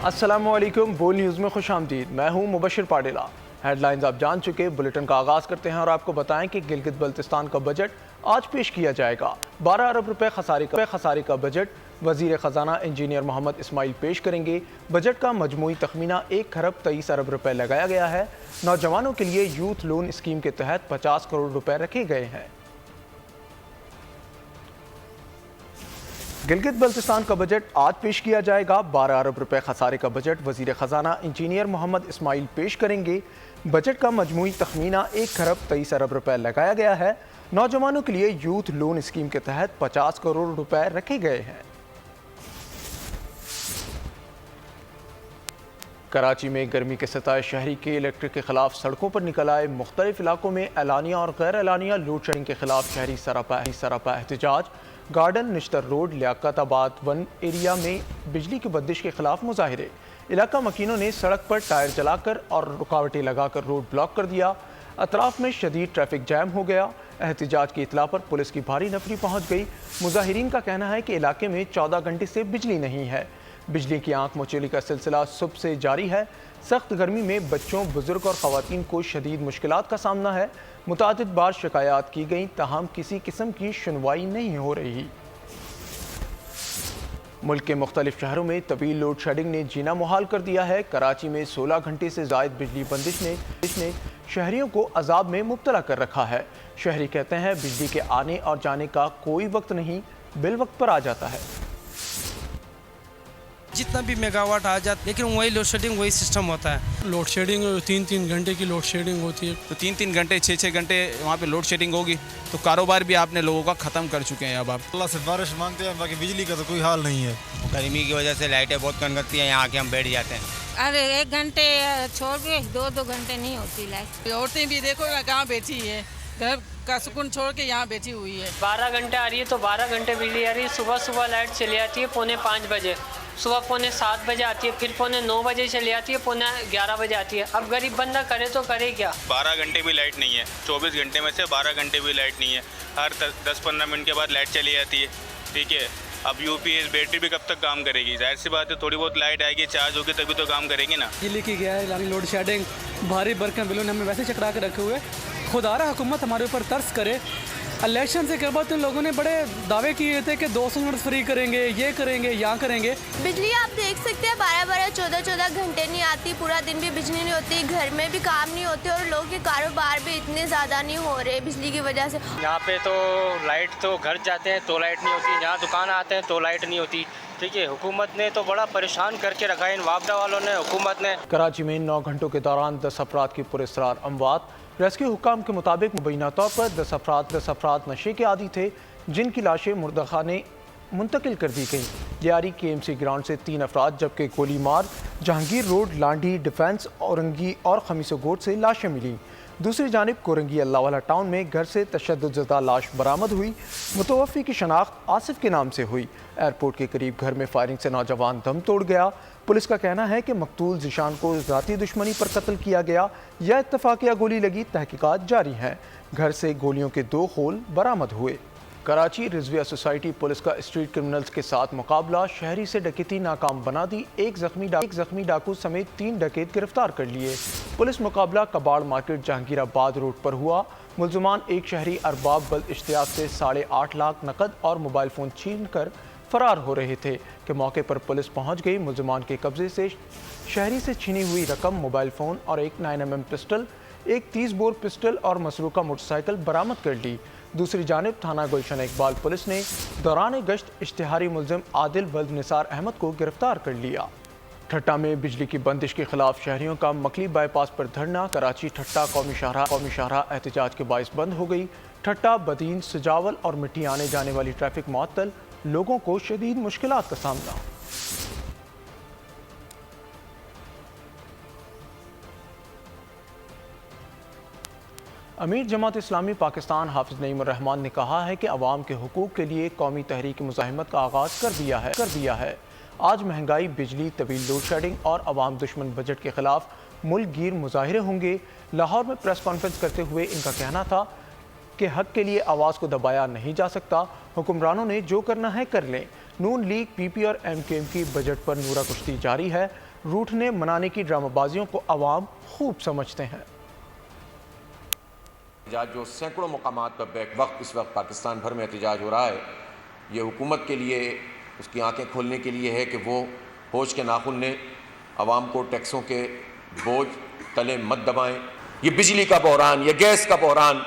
अस्सलामुअलैकुम, बोल न्यूज़ में खुश आमदीद। मैं हूँ मुबशिर पाडेला। हेडलाइंस आप जान चुके, बुलेटिन का आगाज़ करते हैं और आपको बताएं कि गिलगित बल्तिस्तान का बजट आज पेश किया जाएगा। 12 अरब रुपए खसारे का बजट वज़ीर ख़जाना इंजीनियर मोहम्मद इस्माइल पेश करेंगे। बजट का मजमूई तखमीना 1 खरब 23 अरब रुपए लगाया गया है। नौजवानों के लिए यूथ लोन स्कीम के तहत 50 करोड़ रुपए रखे गए हैं। गिलगित बल्तिस्तान का बजट आज पेश किया जाएगा। 12 अरब रुपए खसारे का बजट वज़ीर ख़जाना इंजीनियर मोहम्मद इस्माइल पेश करेंगे। बजट का मजमूई तखमीना 1 खरब 23 अरब रुपए लगाया गया है। नौजवानों के लिए यूथ लोन स्कीम के तहत 50 करोड़ रुपए रखे गए हैं। कराची में गर्मी के सताए शहरी के इलेक्ट्रिक के खिलाफ सड़कों पर निकल आए। मुख्तलिफ इलाकों में एलानिया और गैर एलानिया लोड शेडिंग के खिलाफ शहरी सरापा एहतजाज। Garden, Nishtar road, Liaquatabad 1 area में बिजली की बंदिश के खिलाफ मुजाहिरे। इलाका मकीनों ने सड़क पर टायर जलाकर और रुकावटें लगाकर रोड ब्लॉक कर दिया। अतराफ में शदीद ट्रैफिक जैम हो गया। एहतजाज की इतला पर पुलिस की भारी नफरी पहुंच गई। मुजाहिरीन का कहना है कि इलाके में 14 घंटे से बिजली नहीं है। बिजली की आंख मचोली का सिलसिला सुबह से जारी है। सख्त गर्मी में बच्चों, बुजुर्ग और ख़वातीन को शदीद मुश्किलात का सामना है। मुतादिद बार शिकायत की गई, ताहम किसी किस्म की सुनवाई नहीं हो रही। मुल्क के मुख्तलिफ शहरों में तवील लोड शेडिंग ने जीना मुहाल कर दिया है। कराची में 16 घंटे से ज़ायद बिजली बंदिश ने शहरियों को अजाब में मुब्तला कर रखा है। शहरी कहते हैं बिजली के आने और जाने का कोई वक्त नहीं, बिल वक्त पर आ जाता है। जितना भी मेगावाट आ जाता, लेकिन वही लोड शेडिंग वही सिस्टम होता है। लोड शेडिंग 3-3 घंटे की लोड शेडिंग होती है, तो 3-3 घंटे 6-6 घंटे वहाँ पे लोड शेडिंग होगी, तो कारोबार भी आपने लोगों का ख़त्म कर चुके हैं। अब आप अल्लाह से बारिश मांगते हैं, बाकी बिजली का तो कोई हाल नहीं है। गर्मी की वजह से लाइटें बहुत कम करती हैं, यहाँ आके हम बैठ जाते हैं। अरे 1 घंटे छोड़ के 2-2 घंटे नहीं होती लाइट। औरतें भी देखो ना कहाँ बैठी है, घर का सुकून छोड़ के यहाँ बैठी हुई है। 12 घंटे आ रही है तो 12 घंटे बिजली आ रही है। सुबह लाइट चली आती है 4:45 बजे, सुबह 7:45 बजे आती है, फिर 9:45 बजे चली आती है, 11:45 बजे आती है। अब गरीब बंदा करे तो करे क्या। 12 घंटे भी लाइट नहीं है, 24 घंटे में से 12 घंटे भी लाइट नहीं है। हर 10-15 मिनट के बाद लाइट चली जाती है। ठीक है, अब यूपीएस बैटरी भी कब तक काम करेगी? जाहिर सी बात है, थोड़ी बहुत लाइट आएगी, चार्ज होगी तभी तो काम करेगी ना। बिजली की गया है लोड शेडिंग, भारी बरकम बिलों ने हमें वैसे चकरा के रखे हुए। खुदारा हुकूमत हमारे ऊपर तरस करे। इलेक्शन से कब तो लोगों ने बड़े दावे किए थे कि 200 यूनिट फ्री करेंगे, ये करेंगे, यहाँ करेंगे। बिजली आप देख सकते हैं 12-12, 14-14 घंटे नहीं आती। पूरा दिन भी बिजली नहीं होती, घर में भी काम नहीं होते और लोगों के कारोबार भी इतने ज़्यादा नहीं हो रहे बिजली की वजह से। यहाँ पे तो लाइट, तो घर जाते हैं तो लाइट नहीं होती, यहाँ दुकान आते हैं तो लाइट नहीं होती। ठीक है, हुकूमत ने तो बड़ा परेशान करके रखा है, इन वापडा वालों ने, हुकूमत ने। कराची में 9 घंटों के दौरान 10 अफराद की पुरस्रार अमवात। रेस्क्यू हुकाम के मुताबिक मुबैना तौर पर 10 अफराद नशे के आदी थे, जिनकी लाशें मुर्दखाने मुंतकिल कर दी गई। लियारी KMC ग्राउंड से 3 अफराद, जबकि गोली मार जहांगीर रोड, लांडी, डिफेंस, औरंगी और खमीसो गोट से लाशें मिली। दूसरी जानिब कोरंगी अल्लाहवाला टाउन में घर से तशद्दुद लाश बरामद हुई। मुतवफ़ी की शनाख्त आसिफ के नाम से हुई। एयरपोर्ट के करीब घर में फायरिंग से नौजवान दम तोड़ गया। पुलिस का कहना है कि मकतूल ज़ीशान को ज़ाती दुश्मनी पर कत्ल किया गया या इत्तफाकिया गोली लगी। तहकीकात जारी हैं। घर से गोलियों के 2 खोल बरामद हुए। कराची रिजविया सोसाइटी पुलिस का स्ट्रीट क्रिमिनल्स के साथ मुकाबला। शहरी से डकैती नाकाम बना दी। एक जख्मी डाकू समेत 3 डकैत गिरफ्तार कर लिए। पुलिस मुकाबला कबाड़ मार्केट जहांगीराबाद रोड पर हुआ। मुल्ज़मान एक शहरी अरबाब बल इश्तियाक से 8.5 लाख नकद और मोबाइल फ़ोन छीन कर फरार हो रहे थे कि मौके पर पुलिस पहुंच गई। मुल्ज़मान के कब्जे से शहरी से छीनी हुई रकम, मोबाइल फ़ोन और एक 9mm पिस्टल, एक 30 बोर पिस्टल और मसरूका मोटरसाइकिल बरामद कर ली। दूसरी जानिब थाना गुलशन इकबाल पुलिस ने दौरान गश्त इश्तिहारी मुलजिम आदिल वल्द निसार अहमद को गिरफ्तार कर लिया। ठट्टा में बिजली की बंदिश के खिलाफ शहरियों का मकली बाईपास पर धरना। कराची ठट्टा कौमी शाहरा एहतजाज के बाइस बंद हो गई। ठट्टा, बदीन, सजावल और मिट्टी आने जाने वाली ट्रैफिक मुअत्तल, लोगों को शदीद मुश्किलात का सामना। अमीर जमात इस्लामी पाकिस्तान हाफिज नईमुर रहमान ने कहा है कि अवाम के हुकूक के लिए कौमी तहरीक मुज़ाहिमत का आगाज़ कर दिया है। आज महंगाई, बिजली, तवील लोड शेडिंग और अवाम दुश्मन बजट के खिलाफ मुल्क गिर मुजाहिरे होंगे। लाहौर में प्रेस कॉन्फ्रेंस करते हुए इनका कहना था कि हक के लिए आवाज़ को दबाया नहीं जा सकता। हुक्मरानों ने जो करना है कर लें। नून लीग, PP और MKM की बजट पर नूरा कुश्ती जारी है। रूठने मनाने की ड्रामाबाजियों को आवाम खूब समझते हैं। जो सैकड़ों मुकामात पर बैक वक्त इस वक्त पाकिस्तान भर में एहतजाज हो रहा है, ये हुकूमत के लिए, उसकी आंखें खोलने के लिए है कि वो होश के नाखून ने आवाम को टैक्सों के बोझ तले मत दबाएं। ये बिजली का बहरान, ये गैस का बहरान,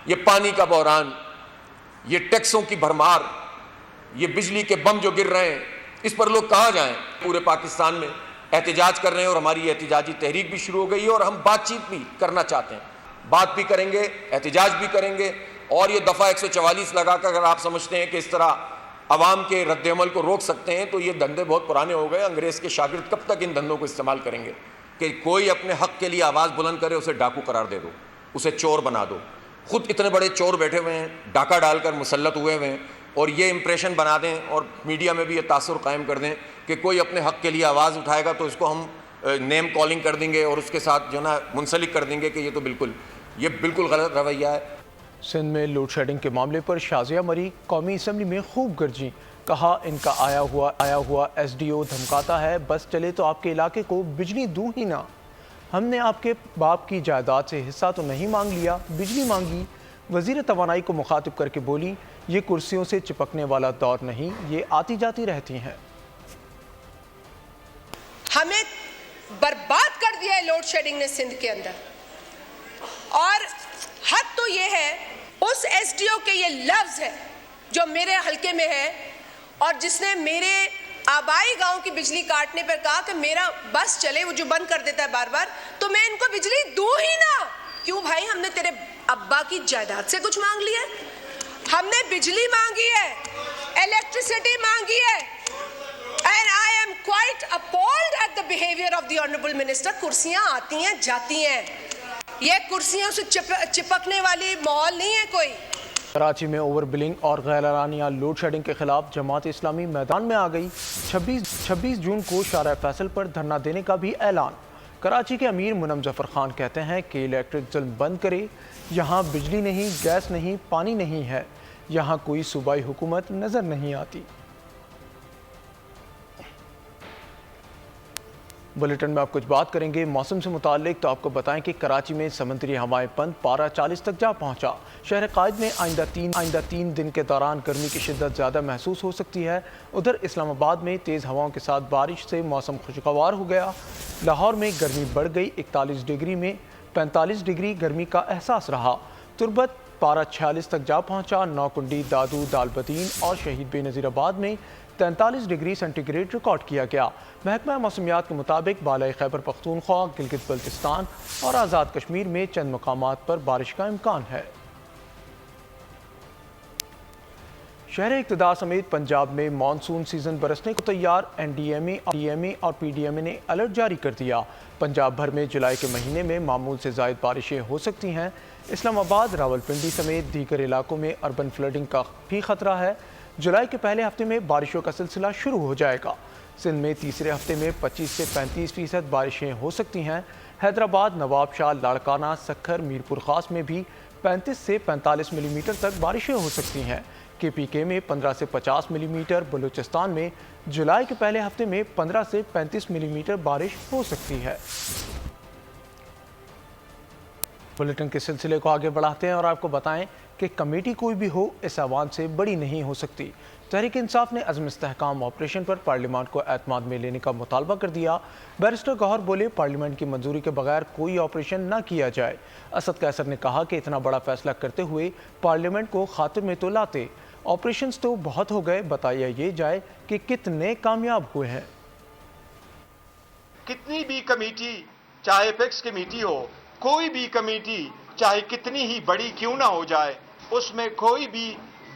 ये पानी का बहरान, ये टैक्सों की भरमार, ये बिजली के बम जो गिर रहे हैं, इस पर लोग कहाँ जाएं। पूरे पाकिस्तान में एहतजाज कर रहे हैं और हमारी एहतजाजी तहरीक भी शुरू हो गई है और हम बातचीत भी करना चाहते हैं, बात भी करेंगे, एहतजाज भी करेंगे। और ये दफ़ा 144 लगाकर अगर आप समझते हैं कि इस तरह अवाम के रद्द-ए-अमल को रोक सकते हैं तो ये धंधे बहुत पुराने हो गए। अंग्रेज़ के शागिर्द कब तक इन धंधों को इस्तेमाल करेंगे कि कोई अपने हक़ के लिए आवाज़ बुलंद करे, उसे डाकू करार दे दो, उसे चोर बना दो। खुद इतने बड़े चोर बैठे हुए हैं, डाका डालकर मुसल्लत हुए हुए हैं, और ये इंप्रेशन बना दें और मीडिया में भी ये तासुर कायम कर दें कि कोई अपने हक़ के लिए आवाज़ उठाएगा तो इसको हम नेम कॉलिंग कर देंगे और उसके साथ जो ना मुंसलिक कर देंगे कि ये तो बिल्कुल गलत रवैया है। सिंध में लोड शेडिंग के मामले पर शाजिया मरी कौमी असम्बली में खूब गरजी, कहा इनका आया हुआ SDO धमकाता है, बस चले तो आपके इलाके को बिजली दूं ही ना। हमने आपके बाप की जायदाद से हिस्सा तो नहीं मांग लिया, बिजली मांगी। वज़ीर तवानाई को मुखातिब करके बोली, ये कुर्सियों से चिपकने वाला दौर नहीं, ये आती जाती रहती हैं। हमें बर्बाद कर दिया है लोड शेडिंग ने सिंध के अंदर, और हद तो ये है उस SDO के ये लफ्ज है जो मेरे हलके में है और जिसने मेरे आबाई गांव की बिजली काटने पर कहा कि मेरा बस चले, वो जो बंद कर देता है बार बार, तो मैं इनको बिजली दूं ही ना। क्यों भाई, हमने तेरे अब्बा की जायदाद से कुछ मांग लिया? हमने बिजली मांगी है, इलेक्ट्रिसिटी मांगी है, and I am quite appalled at the behaviour of the honourable minister. कुर्सियां आती हैं जाती हैं, ये कुर्सियों से चिपकने वाली माहौल नहीं है कोई। कराची में ओवर बिलिंग और गैरलानिया लोड शेडिंग के खिलाफ जमात इस्लामी मैदान में आ गई। 26 जून को शारा फैसल पर धरना देने का भी ऐलान। कराची के अमीर मुनम जफर खान कहते हैं कि इलेक्ट्रिक जुल्म बंद करे, यहाँ बिजली नहीं, गैस नहीं, पानी नहीं है, यहाँ कोई सूबाई हुकूमत नजर नहीं आती। बुलेटिन में आप कुछ बात करेंगे मौसम से मुतालिक, तो आपको बताएं कि कराची में समुद्री हवाएं बंद, पारा 40 तक जा पहुंचा। शहर कायद में आइंदा तीन दिन के दौरान गर्मी की शिद्दत ज़्यादा महसूस हो सकती है। उधर इस्लामाबाद में तेज़ हवाओं के साथ बारिश से मौसम खुशगवार हो गया। लाहौर में गर्मी बढ़ गई, 41 डिग्री में 45 डिग्री गर्मी का एहसास रहा। तुर्बत पारा 46 तक जा पहुंचा। नौकुंडी, दादू, दालबदीन और शहीद बेनज़ीराबाद में 43 डिग्री सेंटीग्रेड रिकॉर्ड किया गया। महकमा मौसमियात के मुताबिक बालाई खैबर पख्तूनख्वा, गिलगित बल्तिस्तान और आज़ाद कश्मीर में चंद मकामात पर बारिश का इम्कान है। शहर इक़्तिदार समेत पंजाब में मानसून सीजन बरसने को तैयार। NDMA और PDMA ने अलर्ट जारी कर दिया। पंजाब भर में जुलाई के महीने में मामूल से ज़ायद बारिशें हो सकती हैं। इस्लामाबाद, रावलपिंडी समेत दीगर इलाकों में अर्बन फ्लडिंग का भी खतरा है। जुलाई के पहले हफ्ते में बारिशों का सिलसिला शुरू हो जाएगा। सिंध में तीसरे हफ्ते में 25 से 35% बारिशें हो सकती हैं। हैदराबाद, नवाबशाह, लाड़काना, सखर, मीरपुर खास में भी 35 से 45 मिलीमीटर तक बारिशें हो सकती हैं। KPK में 15 से 50 मिलीमीटर, बलूचिस्तान में जुलाई के पहले हफ्ते में 15 से 35 मिलीमीटर बारिश हो सकती है। बुलेटिन के सिलसिले को आगे बढ़ाते हैं और आपको बताएं कि कमेटी कोई भी हो, इस आवाम से बड़ी नहीं हो सकती। तहरीक इंसाफ ने अज़्म इस्तेहकाम ऑपरेशन पर पार्लियामेंट को एतमाद में लेने का मुतालबा कर दिया। बैरिस्टर गौहर बोले, पार्लियामेंट की मंजूरी के बगैर कोई ऑपरेशन न किया जाए। असद कैसर ने कहा कि इतना बड़ा फैसला करते हुए पार्लियामेंट को खातिर में तो लाते, ऑपरेशंस तो बहुत हो गए, बताया ये जाए कि कितने कामयाब हुए हैं। कितनी भी कमेटी, चाहे फिक्स कमेटी हो, कोई भी कमेटी चाहे कितनी ही बड़ी क्यों ना हो जाए, उसमें कोई भी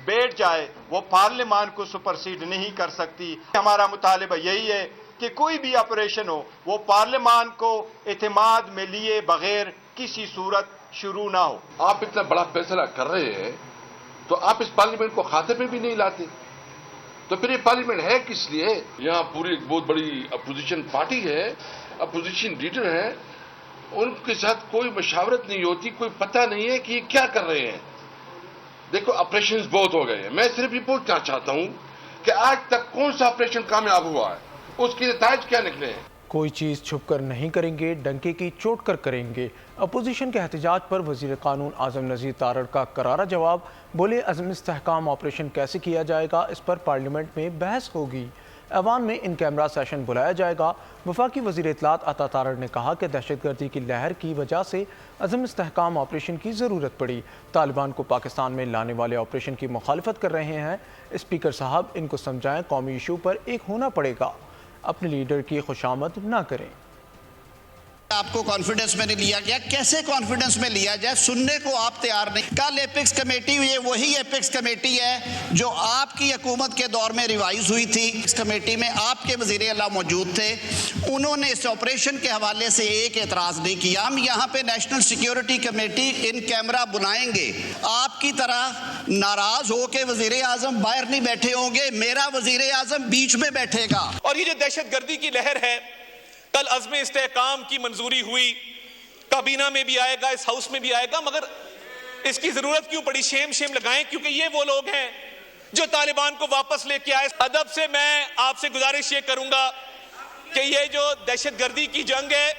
बैठ जाए, वो पार्लियामान को सुपरसीड नहीं कर सकती। हमारा मुतालिबा यही है कि कोई भी ऑपरेशन हो, वो पार्लियामान को एतमाद में लिए बगैर किसी सूरत शुरू ना हो। आप इतना बड़ा फैसला कर रहे हैं तो आप इस पार्लियामेंट को खाते पे भी नहीं लाते, तो फिर ये पार्लियामेंट है किस लिए? यहाँ पूरी एक बहुत बड़ी अपोजिशन पार्टी है, अपोजिशन लीडर है, उनके साथ कोई मशावरत नहीं होती, कोई पता नहीं है कि ये क्या कर रहे हैं। देखो, ऑपरेशंस बहुत हो गए हैं। मैं सिर्फ ये पूछना चाहता हूं कि आज तक कौन सा ऑपरेशन कामयाब हुआ है, उसके नतीजे क्या निकले हैं? कोई चीज़ छुप कर नहीं करेंगे, डंके की चोट कर करेंगे। अपोजिशन के एहतजाज पर वज़ीर कानून आज़म नज़ीर तारड़ का करारा जवाब। बोले अज़म इस्तेहकाम ऑपरेशन कैसे किया जाएगा, इस पर पार्लियामेंट में बहस होगी। ऐवान में इन कैमरा सेशन बुलाया जाएगा। वफाकी वज़ीर इत्तलात अता तारड़ ने कहा कि दहशतगर्दी की लहर की वजह से अज़म इस्तेहकाम ऑपरेशन की ज़रूरत पड़ी। तालिबान को पाकिस्तान में लाने वाले ऑपरेशन की मुखालफत कर रहे हैं। स्पीकर साहब, इनको समझाएं कौमी इशू पर एक होना पड़ेगा, अपने लीडर की खुशामद ना करें। आपको कॉन्फिडेंस में नहीं लिया गया, कैसे कॉन्फिडेंस में लिया जाए, सुनने को आप तैयार नहीं। कल एपिक्स कमेटी, ये वही एपिक्स कमेटी है जो आपकी हुकूमत के दौर में रिवाइज हुई थी। इस कमेटी में आपके वज़ीर आला मौजूद थे, उन्होंने इस ऑपरेशन के हवाले से एक एतराज़ नहीं किया। हम यहाँ पे national security committee in camera बुलाएंगे, आपकी तरह नाराज हो के वज़ीर आज़म बाहर नहीं बैठे होंगे, मेरा वज़ीर आज़म बीच में बैठेगा। और ये जो दहशतगर्दी की लहर है, कल अज़्म इस्तेहकाम की मंजूरी हुई, काबीना में भी आएगा, इस हाउस में भी आएगा, मगर इसकी जरूरत क्यों पड़ी? शेम लगाएं, क्योंकि ये वो लोग हैं जो तालिबान को वापस लेके आए। अदब से मैं आपसे गुजारिश ये करूंगा कि ये जो दहशतगर्दी की जंग है,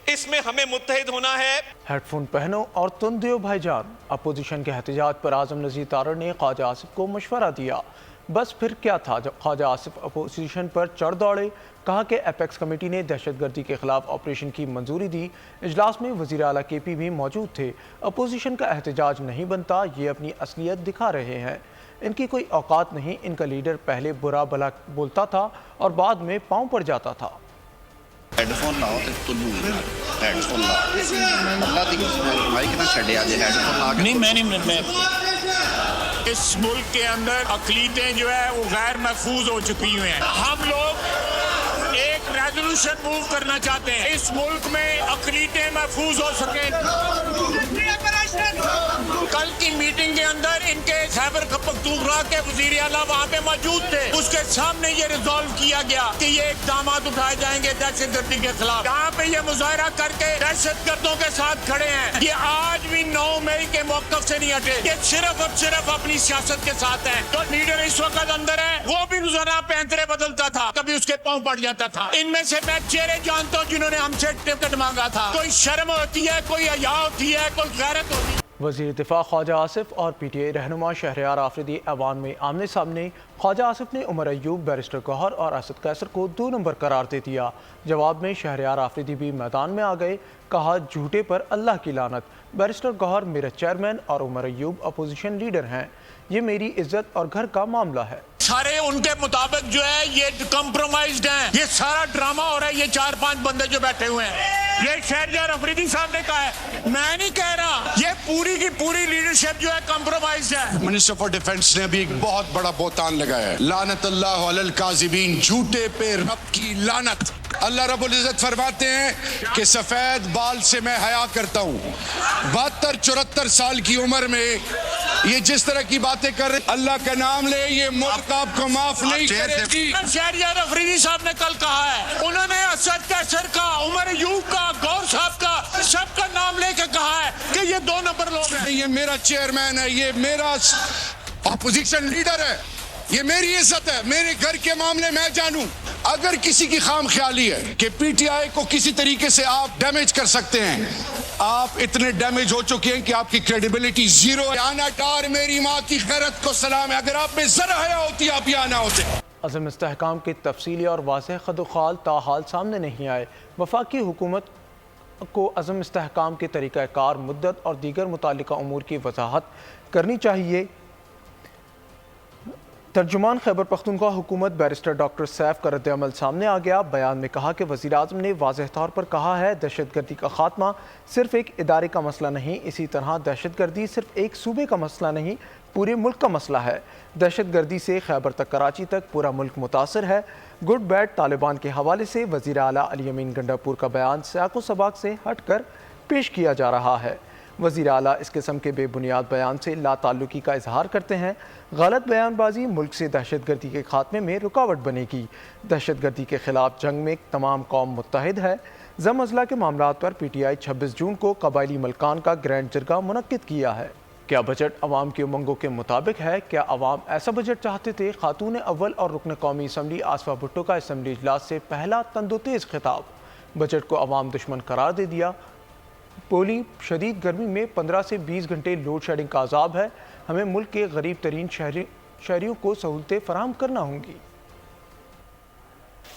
इसमें हमें मुत्तहिद होना है। हेडफोन पहनो और तुम दियो भाईजान। अपोजिशन के एहतजाज पर आज़म नज़ीर तारड़ ने ख्वाजा आसिफ को मशवरा दिया। बस फिर क्या था जब ख्वाजा आसिफ अपोजिशन पर चढ़ दौड़े। कहा कि एपेक्स कमेटी ने दहशतगर्दी के खिलाफ ऑपरेशन की मंजूरी दी। इजलास में वज़ीर आला KP भी मौजूद थे। अपोजिशन का एहतजाज नहीं बनता, ये अपनी असलियत दिखा रहे हैं। इनकी कोई औकात नहीं। इनका लीडर पहले बुरा भला बोलता था और बाद में पाँव पड़ जाता था। हेडफोन लाओ तो तुल्लू हेडफोन लाओ, अल्लाह दी कसम माइक ना छड़े आज हेडफोन ला के। नहीं मैं इस मुल्क के अंदर अक़लीदें जो है वो गैर महफूज हो चुकी हुई हैं। हम लोग एक रेजोल्यूशन मूव करना चाहते हैं, इस मुल्क में अक़लीदें महफूज हो सकें। कल की मीटिंग के अंदर इनके खैबर पख्तूनख्वा के वज़ीर आला वहाँ पे मौजूद थे, उसके सामने ये रिजॉल्व किया गया कि ये इक़दामात उठाए जाएंगे दहशतगर्दी के खिलाफ। यहाँ पे ये मुजाहरा करके दहशतगर्दों के साथ खड़े हैं। ये आज भी 9 मई के मौक़िफ़ से नहीं हटे, ये सिर्फ और सिर्फ अपनी सियासत के साथ है। तो लीडर इस वक्त अंदर है, वो भी रोजाना पैंतरे बदलता था, कभी उसके पाँव पड़ जाता था। इनमें से मैं चेहरे जानता हूँ जिन्होंने हमसे टिकट मांगा था। कोई शर्म होती है, कोई हया होती है, कोई गैरत होती है। वज़ीर दिफा ख्वाजा आसिफ और PTI रहनुमा शहरयार आफरीदी ऐवान में आमने सामने। ख्वाजा आसिफ ने उमर अयूब, बैरिस्टर गौहर और असद कैसर को 2 नंबर करार दे दिया। जवाब में शहरयार आफरीदी भी मैदान में आ गए। कहा, झूठे पर अल्लाह की लानत। बैरिस्टर गौहर मेरा चेयरमैन और उमर अयूब अपोजिशन लीडर हैं। ये मेरी इज्जत और घर का मामला है। सारे उनके मुताबिक जो है ये कंप्रोमाइज्ड हैं। ये सारा ड्रामा हो रहा है। ये 4-5 बंदे जो बैठे हुए हैं, ये शहरयार अफरीदी साहब ने कहा है, मैं नहीं कह रहा। ये पूरी की पूरी लीडरशिप जो है कंप्रोमाइज्ड है। मिनिस्टर फॉर डिफेंस ने अभी एक बहुत बड़ा बोतान लगाया है। लानत अल्लाह अलल काज़िबीन, झूठे पे रब की लानत। अल्लाह रब्बुल इज़्ज़त फरमाते हैं कि सफ़ेद बाल से मैं हया करता हूँ। 72-74 साल की उम्र में ये जिस तरह की बातें कर रहे, अल्लाह का नाम ले, ये मुल्क आपको माफ नहीं करेगी। शहरयार अफरीदी साहब ने कल कहा है, उन्होंने असद कैसर का, उमर अयूब का, गौर साहब का, सबका नाम लेके कहा है कि ये 2 नंबर लोग हैं। ये मेरा चेयरमैन है, ये मेरा अपोजिशन लीडर है, ये मेरी इज्जत है, मेरे घर के मामले मैं जानूं। अगर किसी की खाम ख्याली है कि PTI को किसी तरीके से आप डैमेज कर सकते हैं, आप इतने डैमेज हो चुके हैं कि आपकी क्रेडिबिलिटी जीरो है। आना टार मेरी माँ की खैरत को सलाम है। अगर आप में जरा हया होती आप यहाँ ना होते। अज़म इस्तेहकाम के तफसीली और वाज़ेह खदोखाल ताहाल सामने नहीं आए। वफाकी हुकूमत को अज़म इस्तेहकाम के तरीक़ाकार, मुद्दत और दीगर मुतालिका उमूर की वजाहत करनी चाहिए। तर्जुमान खैबर पख्तूनख्वा हुकूमत बैरिस्टर डॉक्टर सैफ का रद्द-ए-अमल सामने आ गया। बयान में कहा कि वज़ीर आज़म ने वाज़ेह तौर पर कहा है, दहशतगर्दी का खात्मा सिर्फ एक इदारे का मसला नहीं, इसी तरह दहशतगर्दी सिर्फ एक सूबे का मसला नहीं, पूरे मुल्क का मसला है। दहशतगर्दी से खैबर तक कराची तक पूरा मुल्क मुतासर है। गुड बैड तालिबान के हवाले से वज़ीर आला अली अमीन गंडापुर का बयान साको सबाक से हट कर पेश किया जा रहा है। वज़ीर आला इस किस्म के बेबुनियाद बयान से लाताल्लुकी का इजहार करते हैं। गलत बयानबाजी मुल्क से दहशतगर्दी के खात्मे में रुकावट बनेगी। दहशतगर्दी के खिलाफ जंग में तमाम कौम मुत्तहिद है। जम अज़ला के मामलात पर PTI 26 जून को कबायली मलकान का ग्रैंड जरगा मुनक्किद किया है। کیا بجٹ عوام کی امنگوں کے مطابق ہے؟ کیا عوام ایسا بجٹ چاہتے تھے؟ خاتون اول اور رکن قومی اسمبلی آصفہ بھٹو کا اسمبلی اجلاس سے پہلا تند و تیز خطاب، بجٹ کو عوام دشمن قرار دے دیا، بولی شدید گرمی میں 15 سے 20 گھنٹے لوڈ شیڈنگ کا عذاب ہے، ہمیں ملک کے غریب ترین شہریوں کو سہولتیں فراہم کرنا ہوں گی۔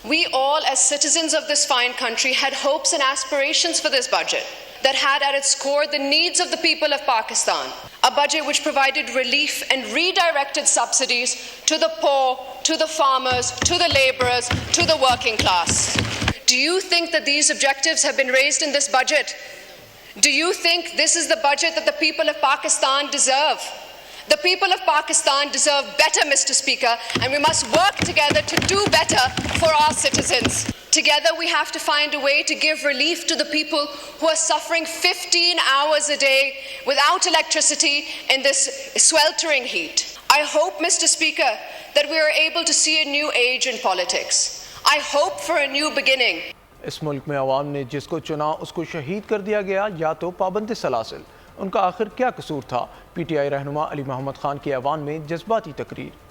We all as citizens of this fine country had hopes and aspirations for this budget that had at its core the needs of the people of Pakistan. A budget which provided relief and redirected subsidies to the poor, to the farmers, to the laborers, to the working class. Do you think that these objectives have been raised in this budget? Do you think this is the budget that the people of Pakistan deserve? The people of Pakistan deserve better, Mr. Speaker, and we must work together to do better for our citizens. Together we have to find a way to give relief to the people who are suffering 15 hours a day without electricity in this sweltering heat. I hope, Mr. Speaker, that we are able to see a new age in politics. I hope for a new beginning. اس ملک میں عوام نے جس کو چنا اس کو شہید کر دیا گیا، یا تو پابند سلاسل، ان کا آخر کیا قصور تھا؟ پی ٹی آئی رہنما علی محمد خان کی ایوان میں جذباتی تقریر۔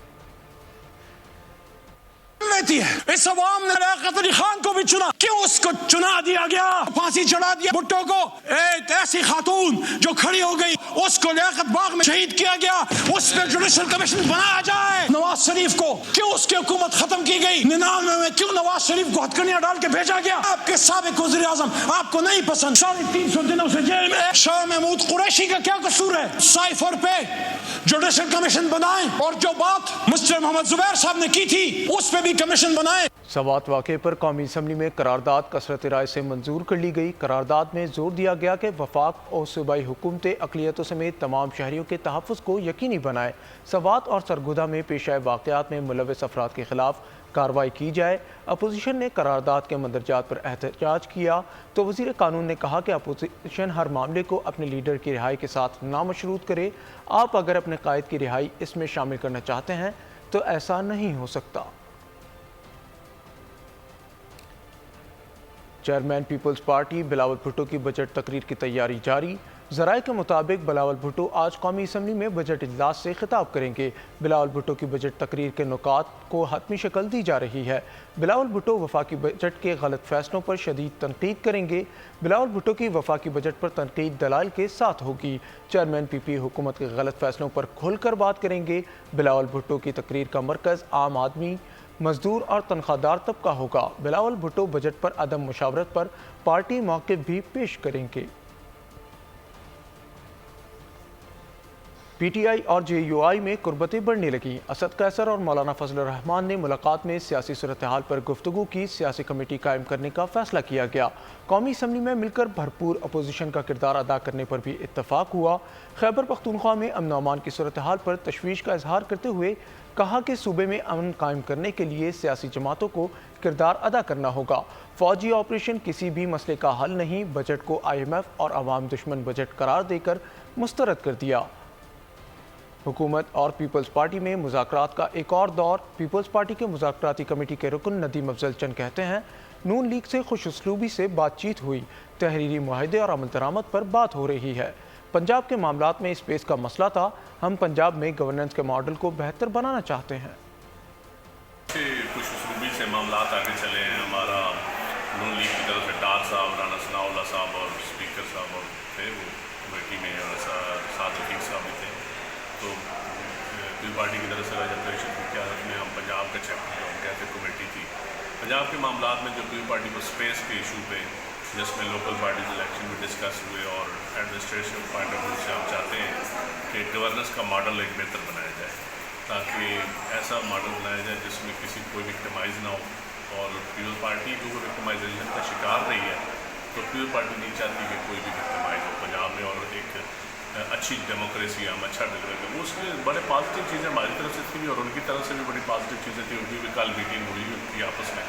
اس عوام نے لیاقت علی خان کو بھی چنا، کیوں اس کو چنا دیا گیا؟ پھانسی چڑھا دیا بھٹو کو، ایک ایسی خاتون جو کھڑی ہو گئی اس کو لیاقت باغ میں شہید کیا گیا، اس پہ جوڈیشل کمیشن بنایا جائے۔ نواز شریف کو کیوں اس کی حکومت ختم کی گئی؟ 99 میں کیوں نواز شریف کو ہتھکڑیاں ڈال کے بھیجا گیا؟ آپ کے سابق وزیر اعظم آپ کو نہیں پسند، 350 دنوں سے جیل میں۔ شاہ محمود قریشی کا کیا قصور ہے؟ سائفر پہ جوڈیشل کمیشن بنائیں، اور جو بات مسٹر محمد زبیر صاحب نے کی تھی اس پہ بھی کمیشن بنائیں۔ سوات واقعے پر قومی اسمبلی میں قرارداد کثرت رائے سے منظور کر لی گئی۔ قرارداد میں زور دیا گیا کہ وفاق اور صوبائی حکومتیں اقلیتوں سمیت تمام شہریوں کے تحفظ کو یقینی بنائیں۔ سوات اور سرگودھا میں پیش آئے واقعات میں ملوث افراد کے خلاف کارروائی کی جائے۔ اپوزیشن نے قرارداد کے مندرجات پر احتجاج کیا تو وزیر قانون نے کہا کہ اپوزیشن ہر معاملے کو اپنے لیڈر کی رہائی کے ساتھ نامشروط کرے۔ آپ اگر اپنے قائد کی رہائی اس میں شامل کرنا چاہتے ہیں تو ایسا نہیں ہو سکتا۔ Chairman peoples party Bilawal Bhutto کی بجٹ تقریر کی تیاری جاری۔ ذرائع کے مطابق بلاول بھٹو آج قومی اسمبلی میں بجٹ اجلاس سے خطاب کریں گے۔ بلاول بھٹو کی بجٹ تقریر کے نکات کو حتمی شکل دی جا رہی ہے۔ بلاول بھٹو وفاقی بجٹ کے غلط فیصلوں پر شدید تنقید کریں گے۔ بلاول بھٹو کی وفاقی بجٹ پر تنقید دلائل کے ساتھ ہوگی۔ چیئرمین پی پی حکومت کے غلط فیصلوں پر کھل کر بات کریں گے۔ بلاول بھٹو کی تقریر کا مرکز عام آدمی، مزدور اور تنخواہ دار طبقہ ہوگا۔ بلاول بھٹو بجٹ پر عدم مشاورت پر پارٹی موقف بھی پیش کریں گے۔ پی ٹی آئی اور جے یو آئی میں قربتیں بڑھنے لگیں۔ اسد قیصر اور مولانا فضل الرحمان نے ملاقات میں سیاسی صورتحال پر گفتگو کی۔ سیاسی کمیٹی قائم کرنے کا فیصلہ کیا گیا۔ قومی اسمبلی میں مل کر بھرپور اپوزیشن کا کردار ادا کرنے پر بھی اتفاق ہوا۔ خیبر پختونخوا میں امن و امان کی صورتحال پر تشویش کا اظہار کرتے ہوئے کہا کہ صوبے میں امن قائم کرنے کے لیے سیاسی جماعتوں کو کردار ادا کرنا ہوگا۔ فوجی آپریشن کسی بھی مسئلے کا حل نہیں۔ بجٹ کو آئی ایم ایف اور عوام دشمن بجٹ قرار دے کر مسترد کر دیا۔ حکومت اور پیپلز پارٹی میں مذاکرات کا ایک اور دور۔ پیپلز پارٹی کے مذاکراتی کمیٹی کے رکن ندیم افضل چند کہتے ہیں نون لیگ سے خوش اسلوبی سے بات چیت ہوئی، تحریری معاہدے اور عمل درآمد پر بات ہو رہی ہے۔ پنجاب کے معاملات میں اسپیس کا مسئلہ تھا، ہم پنجاب میں گورننس کے ماڈل کو بہتر بنانا چاہتے ہیں۔ خوش اسلوبی سے معاملات آگے چلے ہیں۔ ہمارا نون لیگ کی طرف سے ڈار صاحب، رانا ثناء اللہ صاحب اور اسپیکر صاحب اور تھے وہ کمیٹی میں، سعد رفیق صاحب بھی تھے، تو پی پارٹی کی طرف سے جب کیا میں ہم پنجاب کا چیپٹر جو ہم کہتے کمیٹی تھی، پنجاب کے معاملات میں جو پی پارٹی کو اسپیس کے ایشو پہ جس میں لوکل پارٹیز الیکشن بھی ڈسکس ہوئے اور ایڈمنسٹریشن پوائنٹ آف ویو سے ہم چاہتے ہیں کہ گورننس کا ماڈل ایک بہتر بنایا جائے، تاکہ ایسا ماڈل بنایا جائے جس میں کسی کوئی وکٹمائز نہ ہو، اور پیپلز پارٹی جو وکٹمائزیشن کا شکار رہی ہے تو پیپلز پارٹی نہیں چاہتی کہ کوئی بھی وکٹمائز ہو پنجاب میں، اور ایک اچھی ڈیموکریسی ہم اچھا ڈلیور کریں۔ اس میں بڑے پازیٹیو چیزیں ہماری طرف سے تھیں بھی اور ان کی طرف سے بھی بڑی پازیٹیو چیزیں تھیں، ان کی بھی کل میٹنگ ہوئی تھی آپس میں،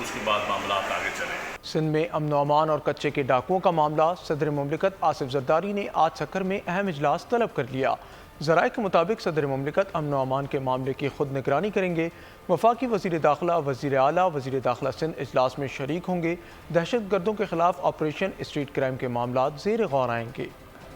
اس کے بعد معاملات آگے چلے۔ سندھ میں امن و امان اور کچے کے ڈاکوؤں کا معاملہ، صدر مملکت آصف زرداری نے آج سکھر میں اہم اجلاس طلب کر لیا۔ ذرائع کے مطابق صدر مملکت امن و امان کے معاملے کی خود نگرانی کریں گے۔ وفاقی وزیر داخلہ، وزیر اعلیٰ، وزیر داخلہ سندھ اجلاس میں شریک ہوں گے۔ دہشت گردوں کے خلاف آپریشن، اسٹریٹ کرائم کے معاملات زیر غور آئیں گے۔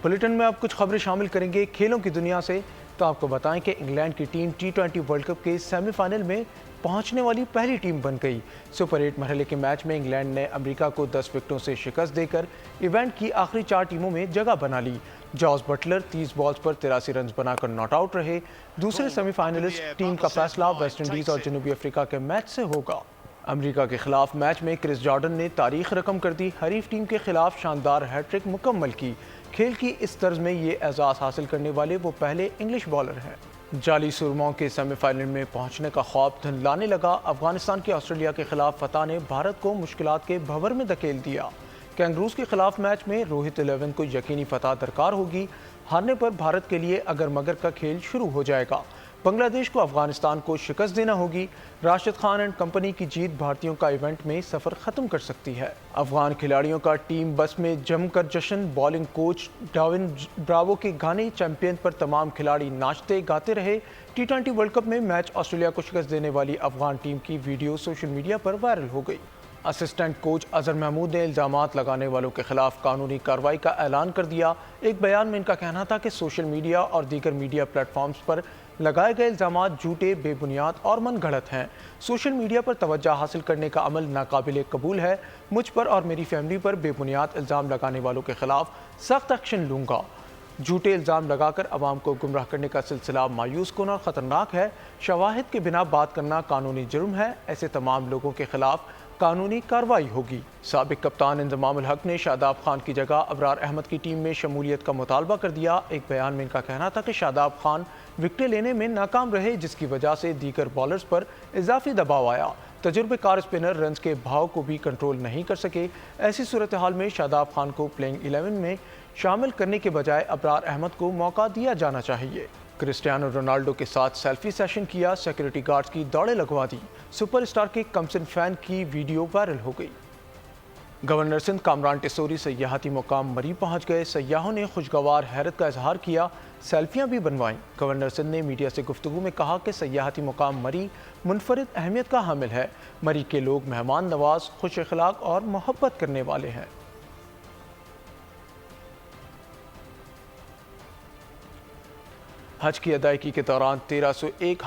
بلیٹن میں اب کچھ خبریں شامل کریں گے کھیلوں کی دنیا سے، تو آپ کو بتائیں کہ انگلینڈ کی ٹیم T20 ورلڈ کپ کے سیمی فائنل میں پہنچنے والی پہلی ٹیم بن گئی۔ سپر 8 مرحلے کے میچ میں انگلینڈ نے امریکہ کو 10 وکٹوں سے شکست دے کر ایونٹ کی آخری 4 ٹیموں میں جگہ بنا لی۔ جاز بٹلر 30 بالز پر 83 رنز بنا کر ناٹ آؤٹ رہے۔ دوسرے سیمی فائنلسٹ ٹیم کا فیصلہ ویسٹ انڈیز اور جنوبی افریقہ کے میچ سے ہوگا۔ امریکہ کے خلاف میچ میں کرس جارڈن نے تاریخ رقم کر دی، حریف ٹیم کے خلاف شاندار ہیٹ-ٹرک مکمل کی۔ کھیل کی اس طرز میں یہ اعزاز حاصل کرنے والے وہ پہلے انگلش بالر ہیں۔ جعلی سرماؤں کے سیمی فائنل میں پہنچنے کا خواب دھندلانے لگا۔ افغانستان کی آسٹریلیا کے خلاف فتح نے بھارت کو مشکلات کے بھنور میں دھکیل دیا۔ کینگروز کے خلاف میچ میں روہت 11 کو یقینی فتح درکار ہوگی۔ ہارنے پر بھارت کے لیے اگر مگر کا کھیل شروع ہو جائے گا۔ بنگلہ دیش کو افغانستان کو شکست دینا ہوگی۔ راشد خان اینڈ کمپنی کی جیت بھارتیوں کا ایونٹ میں سفر ختم کر سکتی ہے۔ افغان کھلاڑیوں کا ٹیم بس میں جم کر جشن، بالنگ کوچ ڈاون براوو کے گانے چیمپئن پر تمام کھلاڑی ناچتے گاتے رہے۔ T20 ورلڈ کپ میں میچ آسٹریلیا کو شکست دینے والی افغان ٹیم کی ویڈیو سوشل میڈیا پر وائرل ہو گئی۔ اسسٹنٹ کوچ اظہر محمود نے الزامات لگانے والوں کے خلاف قانونی کارروائی کا اعلان کر دیا۔ ایک بیان میں ان کا کہنا تھا کہ سوشل میڈیا اور دیگر میڈیا پلیٹ فارمز پر لگائے گئے الزامات جھوٹے، بے بنیاد اور من گھڑت ہیں۔ سوشل میڈیا پر توجہ حاصل کرنے کا عمل ناقابل قبول ہے۔ مجھ پر اور میری فیملی پر بے بنیاد الزام لگانے والوں کے خلاف سخت ایکشن لوں گا۔ جھوٹے الزام لگا کر عوام کو گمراہ کرنے کا سلسلہ مایوس کن اور خطرناک ہے۔ شواہد کے بنا بات کرنا قانونی جرم ہے۔ ایسے تمام لوگوں کے خلاف قانونی کارروائی ہوگی۔ سابق کپتان انضمام الحق نے شاداب خان کی جگہ ابرار احمد کی ٹیم میں شمولیت کا مطالبہ کر دیا۔ ایک بیان میں ان کا کہنا تھا کہ شاداب خان وکٹیں لینے میں ناکام رہے، جس کی وجہ سے دیگر بالرز پر اضافی دباؤ آیا۔ تجربہ کار اسپنر رنز کے بہاؤ کو بھی کنٹرول نہیں کر سکے۔ ایسی صورتحال میں شاداب خان کو پلینگ 11 میں شامل کرنے کے بجائے ابرار احمد کو موقع دیا جانا چاہیے۔ کرسٹیانو رونالڈو کے ساتھ سیلفی سیشن کیا، سیکورٹی گارڈز کی دوڑیں لگوا دی۔ سپر اسٹار کے کمسن فین کی ویڈیو وائرل ہو گئی۔ گورنر سندھ کامران ٹیسوری سیاحتی مقام مری پہنچ گئے۔ سیاحوں نے خوشگوار حیرت کا اظہار کیا، سیلفیاں بھی بنوائیں۔ گورنر سندھ نے میڈیا سے گفتگو میں کہا کہ سیاحتی مقام مری منفرد اہمیت کا حامل ہے۔ مری کے لوگ مہمان نواز، خوش اخلاق اور محبت کرنے والے ہیں۔ حج کی ادائیگی کے دوران 1301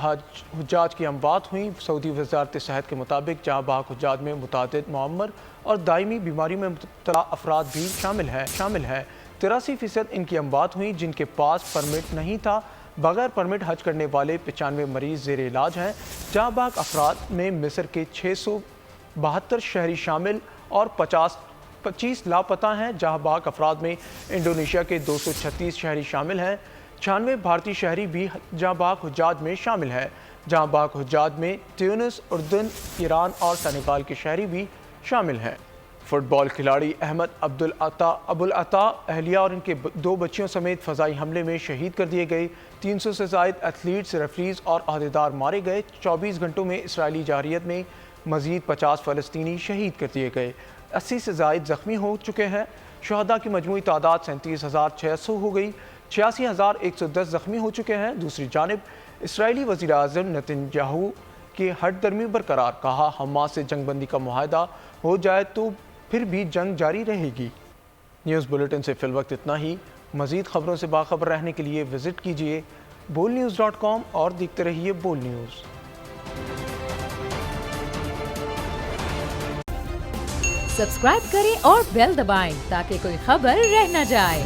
حجاج کی اموات ہوئیں۔ سعودی وزارت صحت کے مطابق جہاں بحق حجاج میں متعدد معمر اور دائمی بیماریوں میں مبتلا افراد بھی شامل ہیں۔ 83% ان کی اموات ہوئیں جن کے پاس پرمٹ نہیں تھا۔ بغیر پرمٹ حج کرنے والے 95 مریض زیر علاج ہیں۔ جہاں بحق افراد میں مصر کے 672 شہری شامل اور 25 لاپتہ ہیں۔ جہاں بحق افراد میں انڈونیشیا کے 236 شہری شامل ہیں۔ 96 بھارتی شہری بھی جہاں بحق حجاج میں شامل ہیں۔ جہاں بحق حجاج میں تیونس، اردن، ایران اور سینیگال کے شہری بھی شامل ہیں۔ فٹ بال کھلاڑی احمد ابوالعطا اہلیہ اور ان کے 2 بچیوں سمیت فضائی حملے میں شہید کر دیے گئے۔ 300 سے زائد ایتھلیٹس، ریفریز اور عہدیدار مارے گئے۔ 24 گھنٹوں میں اسرائیلی جارحیت میں مزید 50 فلسطینی شہید کر دیے گئے۔ 80 سے زائد زخمی ہو چکے ہیں۔ شہداء کی مجموعی تعداد 37,600 ہو گئی۔ 86,110 زخمی ہو چکے ہیں۔ دوسری جانب اسرائیلی وزیر اعظم نتن یاہو کی ہٹ درمی برقرار، کہا حماس سے جنگ بندی کا معاہدہ ہو جائے تو پھر بھی جنگ جاری رہے گی۔ نیوز بلیٹن سے فی الوقت اتنا ہی۔ مزید خبروں سے باخبر رہنے کے لیے وزٹ کیجیے bolnews.com اور دیکھتے رہیے بول نیوز۔ سبسکرائب کریں اور بیل دبائیں تاکہ کوئی خبر رہ نہ جائے۔